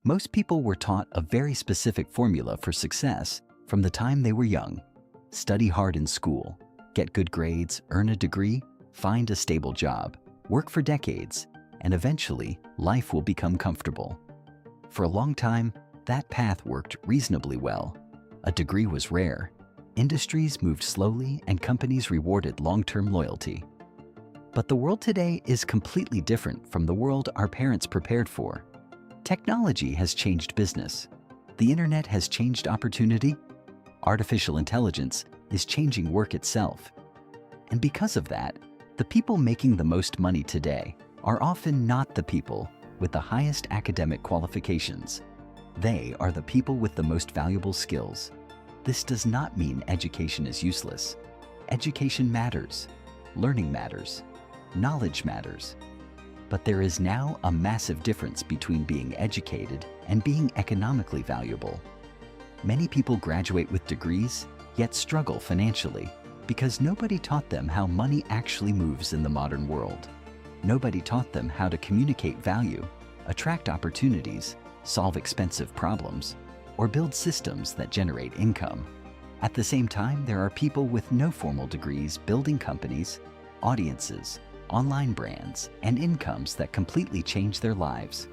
Most people were taught a very specific formula for success from the time they were young. Study hard in school, get good grades, earn a degree, find a stable job, work for decades, and eventually life will become comfortable. For a long time, that path worked reasonably well. A degree was rare, industries moved slowly, and companies rewarded long-term loyalty. But the world today is completely different from the world our parents prepared for. Technology has changed business. The internet has changed opportunity. Artificial intelligence is changing work itself. And because of that, the people making the most money today are often not the people with the highest academic qualifications. They are the people with the most valuable skills. This does not mean education is useless. Education matters. Learning matters. Knowledge matters. But there is now a massive difference between being educated and being economically valuable. Many people graduate with degrees, yet struggle financially because nobody taught them how money actually moves in the modern world. Nobody taught them how to communicate value, attract opportunities, solve expensive problems, or build systems that generate income. At the same time, there are people with no formal degrees building companies, audiences, online brands, and incomes that completely change their lives.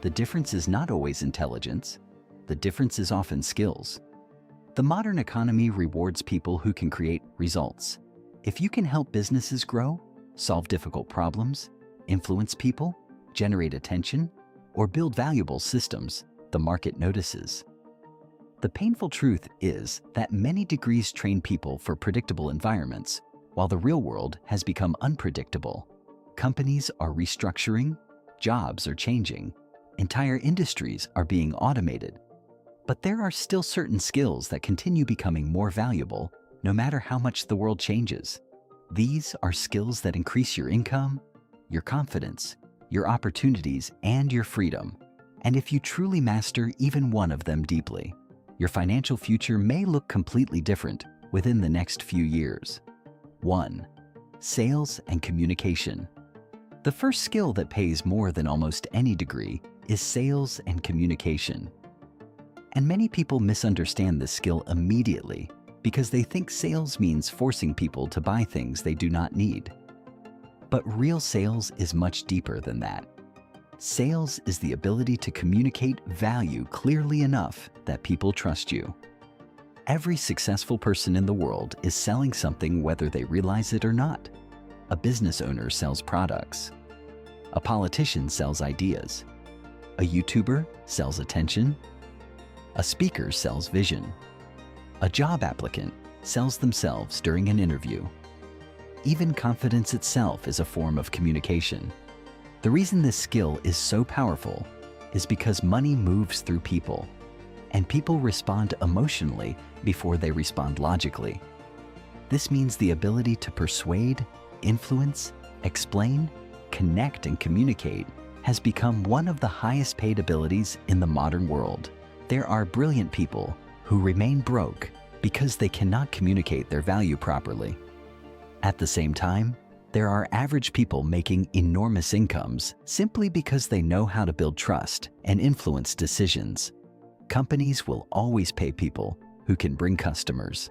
The difference is not always intelligence. The difference is often skills. The modern economy rewards people who can create results. If you can help businesses grow, solve difficult problems, influence people, generate attention, or build valuable systems, the market notices. The painful truth is that many degrees train people for predictable environments, while the real world has become unpredictable. Companies are restructuring, jobs are changing, entire industries are being automated. But there are still certain skills that continue becoming more valuable no matter how much the world changes. These are skills that increase your income, your confidence, your opportunities, and your freedom. And if you truly master even one of them deeply, your financial future may look completely different within the next few years. 1. Sales and communication. The first skill that pays more than almost any degree is sales and communication. And many people misunderstand this skill immediately because they think sales means forcing people to buy things they do not need. But real sales is much deeper than that. Sales is the ability to communicate value clearly enough that people trust you. Every successful person in the world is selling something whether they realize it or not. A business owner sells products. A politician sells ideas. A YouTuber sells attention. A speaker sells vision. A job applicant sells themselves during an interview. Even confidence itself is a form of communication. The reason this skill is so powerful is because money moves through people, and people respond emotionally before they respond logically. This means the ability to persuade, influence, explain, connect, and communicate has become one of the highest paid abilities in the modern world. There are brilliant people who remain broke because they cannot communicate their value properly. At the same time, there are average people making enormous incomes simply because they know how to build trust and influence decisions. Companies will always pay people who can bring customers.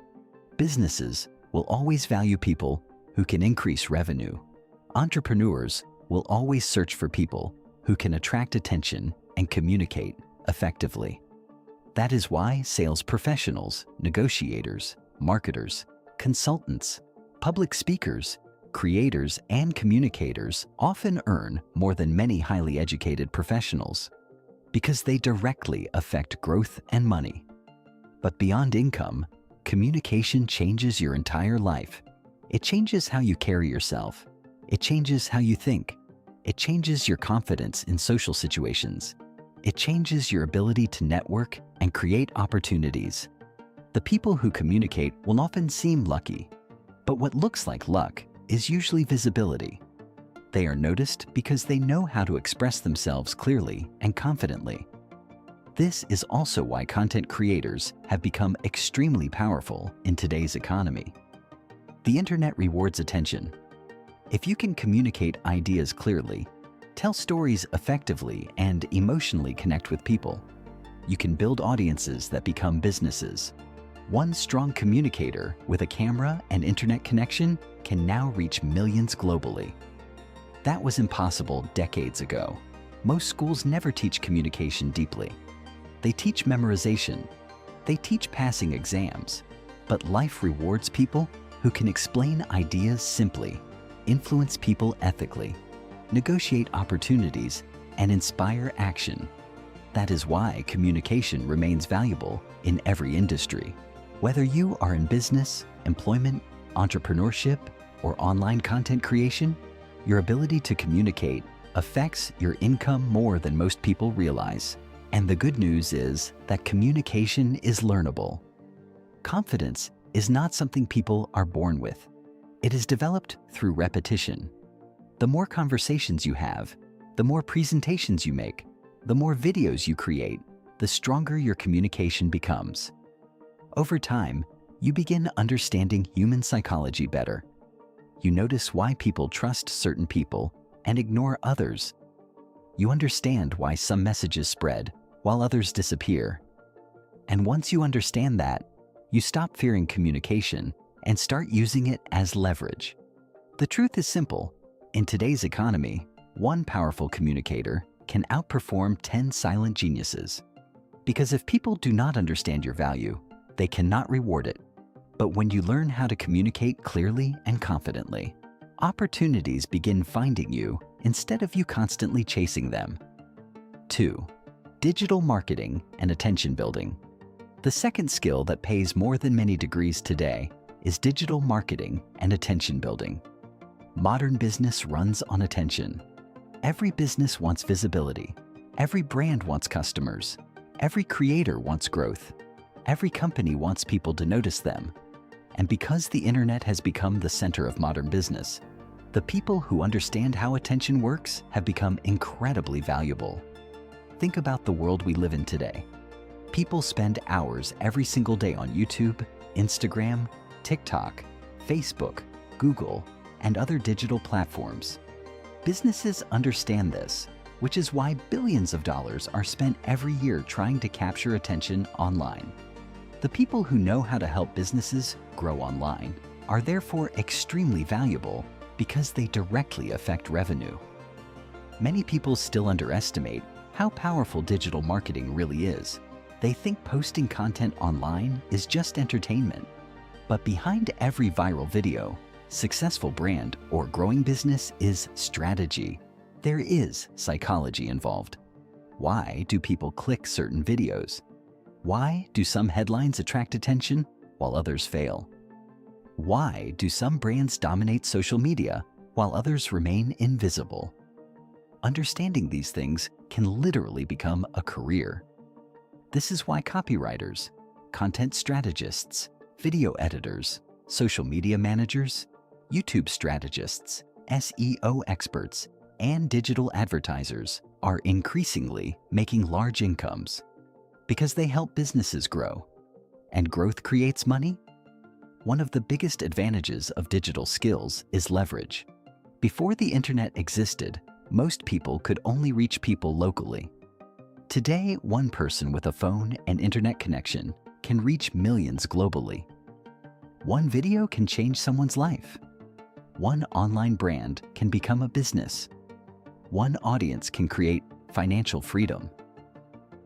Businesses will always value people who can increase revenue. Entrepreneurs will always search for people who can attract attention and communicate effectively. That is why sales professionals, negotiators, marketers, consultants, public speakers, creators, and communicators often earn more than many highly educated professionals because they directly affect growth and money. But beyond income, communication changes your entire life. It changes how you carry yourself. It changes how you think. It changes your confidence in social situations. It changes your ability to network and create opportunities. The people who communicate will often seem lucky, but what looks like luck is usually visibility. They are noticed because they know how to express themselves clearly and confidently. This is also why content creators have become extremely powerful in today's economy. The internet rewards attention. If you can communicate ideas clearly, Tell stories effectively and emotionally connect with people. You can build audiences that become businesses. One strong communicator with a camera and internet connection can now reach millions globally. That was impossible decades ago. Most schools never teach communication deeply. They teach memorization. They teach passing exams. But life rewards people who can explain ideas simply, influence people ethically, negotiate opportunities, and inspire action. That is why communication remains valuable in every industry. Whether you are in business, employment, entrepreneurship, or online content creation, your ability to communicate affects your income more than most people realize. And the good news is that communication is learnable. Confidence is not something people are born with. It is developed through repetition. The more conversations you have, the more presentations you make, the more videos you create, the stronger your communication becomes. Over time, you begin understanding human psychology better. You notice why people trust certain people and ignore others. You understand why some messages spread while others disappear. And once you understand that, you stop fearing communication and start using it as leverage. The truth is simple. In today's economy, one powerful communicator can outperform 10 silent geniuses. Because if people do not understand your value, they cannot reward it. But when you learn how to communicate clearly and confidently, opportunities begin finding you instead of you constantly chasing them. 2. Digital marketing and attention building. The second skill that pays more than many degrees today is digital marketing and attention building. Modern business runs on attention. Every business wants visibility. Every brand wants customers. Every creator wants growth. Every company wants people to notice them. And because the internet has become the center of modern business, the people who understand how attention works have become incredibly valuable. Think about the world we live in today. People spend hours every single day on YouTube, Instagram, TikTok, Facebook, Google, and other digital platforms. Businesses understand this, which is why billions of dollars are spent every year trying to capture attention online. The people who know how to help businesses grow online are therefore extremely valuable because they directly affect revenue. Many people still underestimate how powerful digital marketing really is. They think posting content online is just entertainment. But behind every viral video, successful brand, or growing business is strategy. There is psychology involved. Why do people click certain videos? Why do some headlines attract attention while others fail? Why do some brands dominate social media while others remain invisible? Understanding these things can literally become a career. This is why copywriters, content strategists, video editors, social media managers, YouTube strategists, SEO experts, and digital advertisers are increasingly making large incomes because they help businesses grow. And growth creates money? One of the biggest advantages of digital skills is leverage. Before the internet existed, most people could only reach people locally. Today, one person with a phone and internet connection can reach millions globally. One video can change someone's life. One online brand can become a business. One audience can create financial freedom.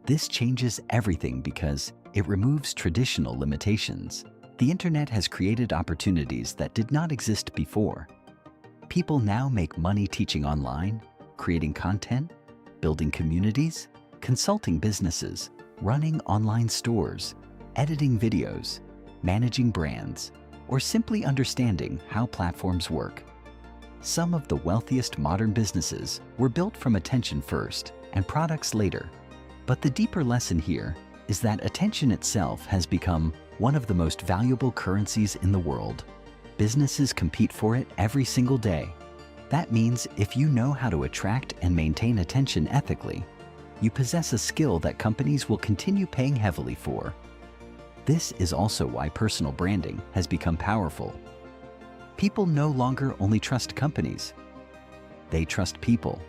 This changes everything because it removes traditional limitations. The internet has created opportunities that did not exist before. People now make money teaching online, creating content, building communities, consulting businesses, running online stores, editing videos, managing brands, or simply understanding how platforms work. Some of the wealthiest modern businesses were built from attention first and products later. But the deeper lesson here is that attention itself has become one of the most valuable currencies in the world. Businesses compete for it every single day. That means if you know how to attract and maintain attention ethically, you possess a skill that companies will continue paying heavily for. This is also why personal branding has become powerful. People no longer only trust companies. They trust people.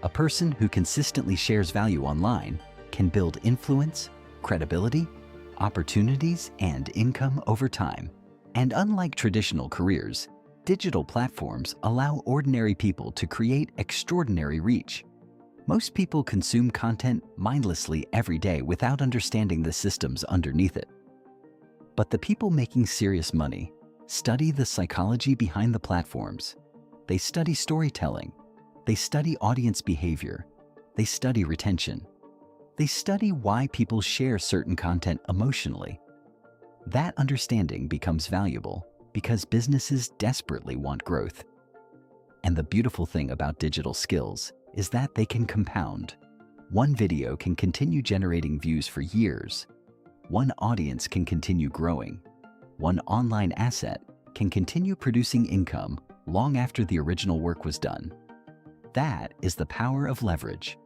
A person who consistently shares value online can build influence, credibility, opportunities, and income over time. And unlike traditional careers, digital platforms allow ordinary people to create extraordinary reach. Most people consume content mindlessly every day without understanding the systems underneath it. But the people making serious money study the psychology behind the platforms. They study storytelling. They study audience behavior. They study retention. They study why people share certain content emotionally. That understanding becomes valuable because businesses desperately want growth. And the beautiful thing about digital skills is that they can compound. One video can continue generating views for years. One audience can continue growing. One online asset can continue producing income long after the original work was done. That is the power of leverage.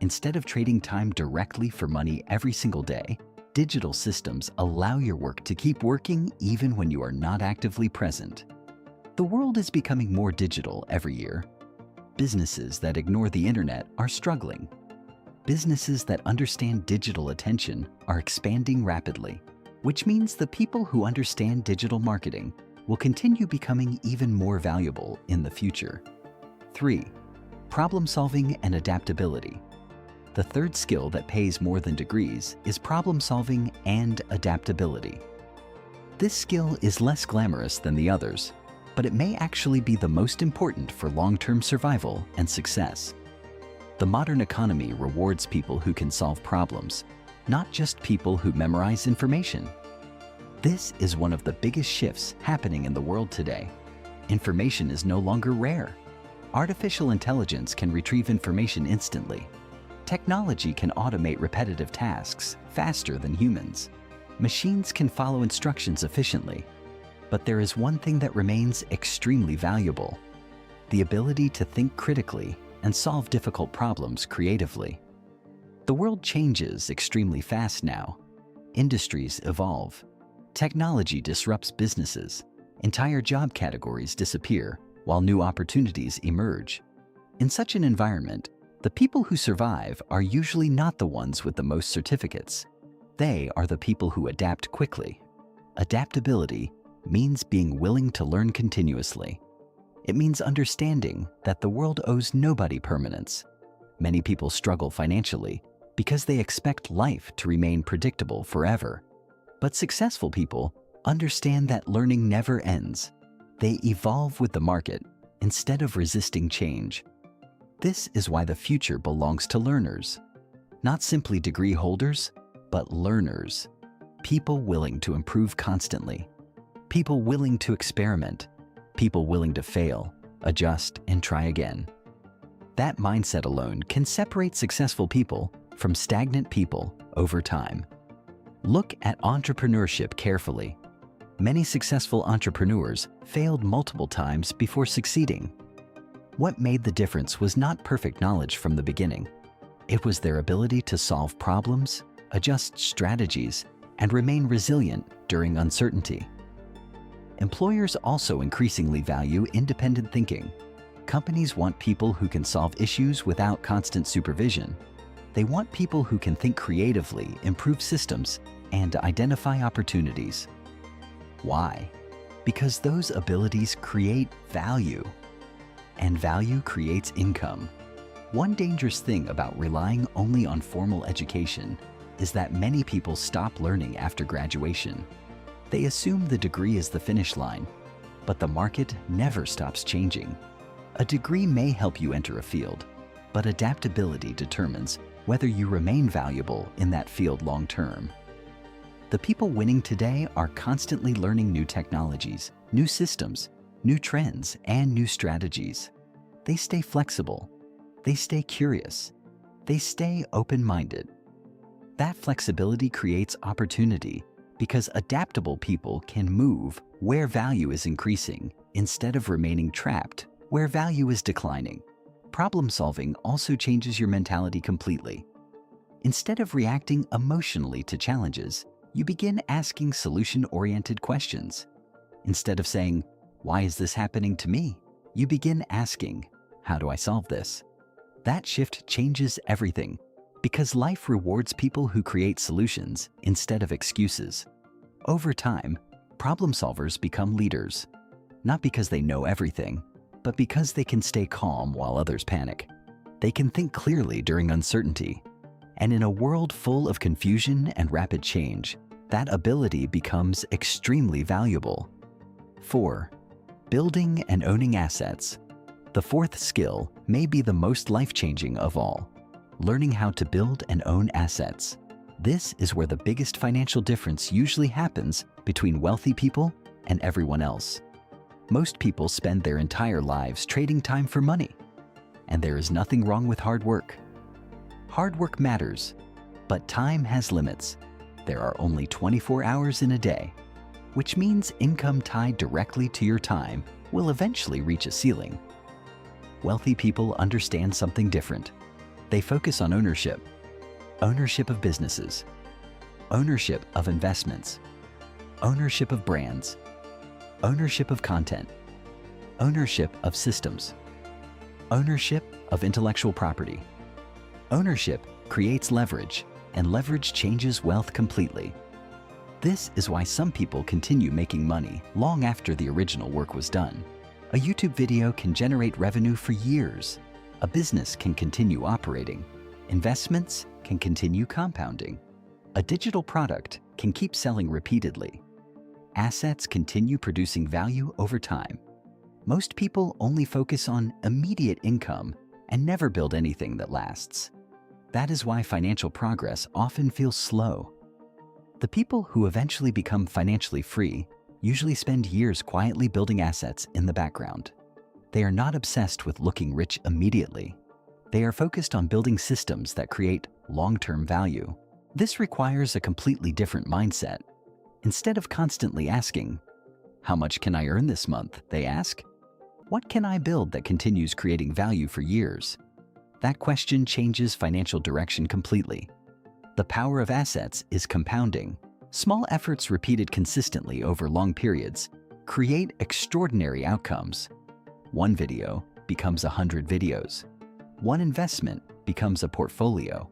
Instead of trading time directly for money every single day, digital systems allow your work to keep working even when you are not actively present. The world is becoming more digital every year. Businesses that ignore the internet are struggling. Businesses that understand digital attention are expanding rapidly, which means the people who understand digital marketing will continue becoming even more valuable in the future. 3. Problem solving and adaptability. The third skill that pays more than degrees is problem solving and adaptability. This skill is less glamorous than the others, but it may actually be the most important for long-term survival and success. The modern economy rewards people who can solve problems, not just people who memorize information. This is one of the biggest shifts happening in the world today. Information is no longer rare. Artificial intelligence can retrieve information instantly. Technology can automate repetitive tasks faster than humans. Machines can follow instructions efficiently. But there is one thing that remains extremely valuable: the ability to think critically and solve difficult problems creatively. The world changes extremely fast now. Industries evolve. Technology disrupts businesses. Entire job categories disappear while new opportunities emerge. In such an environment, the people who survive are usually not the ones with the most certificates. They are the people who adapt quickly. Adaptability means being willing to learn continuously. It means understanding that the world owes nobody permanence. Many people struggle financially because they expect life to remain predictable forever. But successful people understand that learning never ends. They evolve with the market instead of resisting change. This is why the future belongs to learners. Not simply degree holders, but learners. People willing to improve constantly. People willing to experiment. People willing to fail, adjust, and try again. That mindset alone can separate successful people from stagnant people over time. Look at entrepreneurship carefully. Many successful entrepreneurs failed multiple times before succeeding. What made the difference was not perfect knowledge from the beginning. It was their ability to solve problems, adjust strategies, and remain resilient during uncertainty. Employers also increasingly value independent thinking. Companies want people who can solve issues without constant supervision. They want people who can think creatively, improve systems, and identify opportunities. Why? Because those abilities create value. And value creates income. One dangerous thing about relying only on formal education is that many people stop learning after graduation. They assume the degree is the finish line, but the market never stops changing. A degree may help you enter a field, but adaptability determines whether you remain valuable in that field long term. The people winning today are constantly learning new technologies, new systems, new trends, and new strategies. They stay flexible. They stay curious. They stay open-minded. That flexibility creates opportunity because adaptable people can move where value is increasing instead of remaining trapped where value is declining. Problem solving also changes your mentality completely. Instead of reacting emotionally to challenges, you begin asking solution-oriented questions. Instead of saying, "Why is this happening to me?" you begin asking, "How do I solve this?" That shift changes everything because life rewards people who create solutions instead of excuses. Over time, problem solvers become leaders, not because they know everything, but because they can stay calm while others panic. They can think clearly during uncertainty. And in a world full of confusion and rapid change, that ability becomes extremely valuable. 4. Building and owning assets. The fourth skill may be the most life-changing of all: learning how to build and own assets. This is where the biggest financial difference usually happens between wealthy people and everyone else. Most people spend their entire lives trading time for money, and there is nothing wrong with hard work. Hard work matters, but time has limits. There are only 24 hours in a day, which means income tied directly to your time will eventually reach a ceiling. Wealthy people understand something different. They focus on ownership. Ownership of businesses, ownership of investments, ownership of brands, ownership of content, ownership of systems, ownership of intellectual property. Ownership creates leverage, and leverage changes wealth completely. This is why some people continue making money long after the original work was done. A YouTube video can generate revenue for years. A business can continue operating. Investments can continue compounding. A digital product can keep selling repeatedly. Assets continue producing value over time. Most people only focus on immediate income and never build anything that lasts. That is why financial progress often feels slow. The people who eventually become financially free usually spend years quietly building assets in the background. They are not obsessed with looking rich immediately. They are focused on building systems that create long-term value. This requires a completely different mindset. Instead of constantly asking, "How much can I earn this month?" they ask, "What can I build that continues creating value for years?" That question changes financial direction completely. The power of assets is compounding. Small efforts repeated consistently over long periods create extraordinary outcomes. One video becomes 100 videos. One investment becomes a portfolio.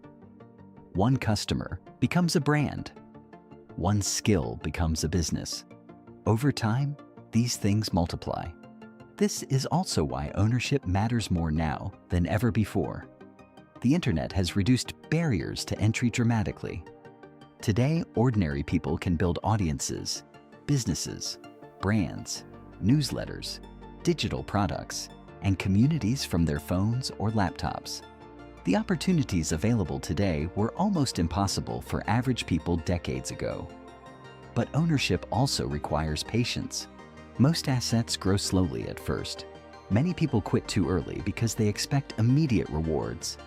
One customer becomes a brand. One skill becomes a business. Over time, these things multiply. This is also why ownership matters more now than ever before. The internet has reduced barriers to entry dramatically. Today, ordinary people can build audiences, businesses, brands, newsletters, digital products, and communities from their phones or laptops. The opportunities available today were almost impossible for average people decades ago. But ownership also requires patience. Most assets grow slowly at first. Many people quit too early because they expect immediate rewards.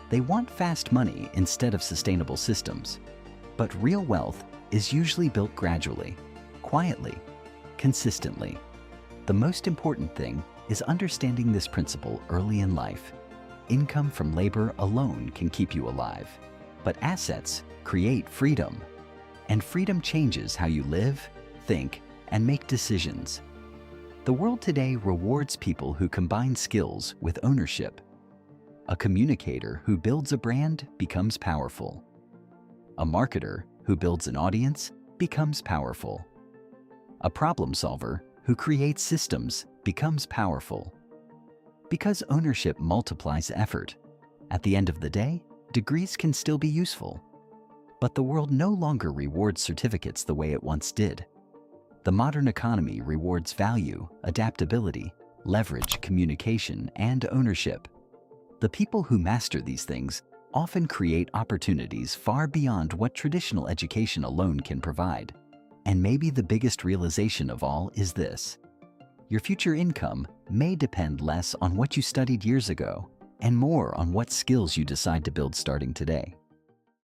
They want fast money instead of sustainable systems. But real wealth is usually built gradually, quietly, consistently. The most important thing is understanding this principle early in life. Income from labor alone can keep you alive, but assets create freedom. And freedom changes how you live, think, and make decisions. The world today rewards people who combine skills with ownership. A communicator who builds a brand becomes powerful. A marketer who builds an audience becomes powerful. A problem solver who creates systems becomes powerful. Because ownership multiplies effort, at the end of the day, degrees can still be useful. But the world no longer rewards certificates the way it once did. The modern economy rewards value, adaptability, leverage, communication, and ownership. The people who master these things often create opportunities far beyond what traditional education alone can provide. And maybe the biggest realization of all is this: your future income may depend less on what you studied years ago and more on what skills you decide to build starting today.